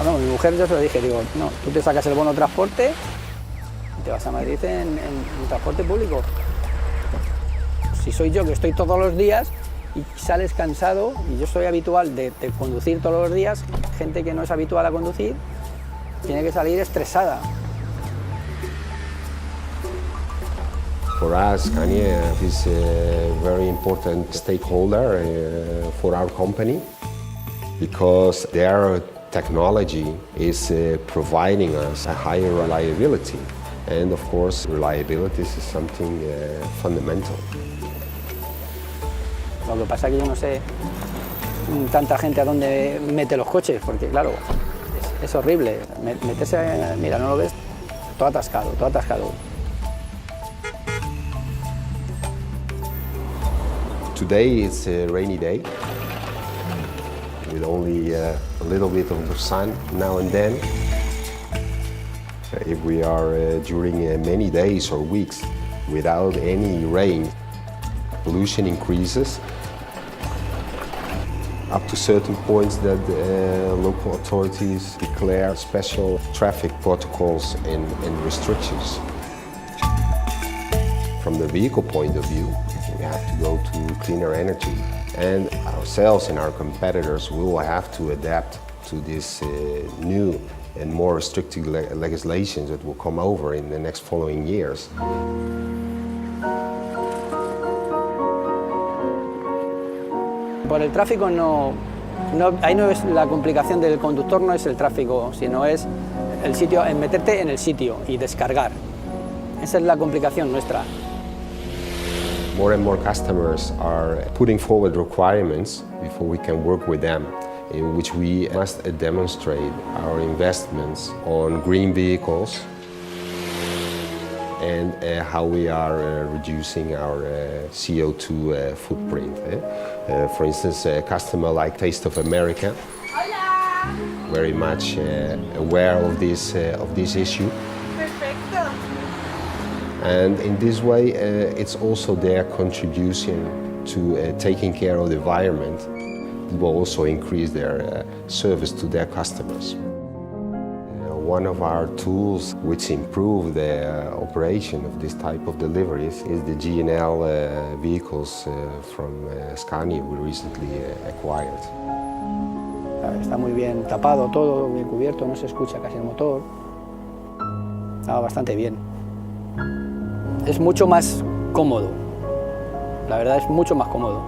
Bueno, mi mujer yo se lo dije, digo, no, tú te sacas el bono transporte y te vas a Madrid en transporte público. Si soy yo que estoy todos los días y sales cansado, y yo soy habitual de conducir todos los días, gente que no es habitual a conducir tiene que salir estresada. For us, Scania is a very important stakeholder for our company because their technology is providing us a higher reliability. And of course, reliability is something fundamental. Lo que pasa es que yo no sé tanta gente a dónde mete los coches, porque claro, es horrible. Meterse, mira, no lo ves, todo atascado, todo atascado. Today it's a rainy day with only a little bit of the sun now and then. If we are during many days or weeks without any rain, pollution increases up to certain points that local authorities declare special traffic protocols and restrictions. From the vehicle point of view, we have to go to cleaner energy, and ourselves and our competitors will have to adapt to this new and more restrictive legislation that will come over in the next following years. Por el tráfico ahí no es la complicación del conductor, no es el tráfico, sino es el sitio, en meterte en el sitio y descargar. Esa es la complicación nuestra. More and more customers are putting forward requirements before we can work with them, in which we must demonstrate our investments on green vehicles and how we are reducing our CO2 footprint. For instance, a customer like Taste of America, very much aware of this issue. Perfecto. And in this way, it's also their contribution to taking care of the environment. It will also increase their service to their customers. One of our tools which improve the operation of this type of deliveries is the GNL vehicles from Scania we recently acquired. Está muy bien tapado todo, bien cubierto, no se escucha casi el motor. Está bastante bien. Es mucho más cómodo, la verdad es mucho más cómodo.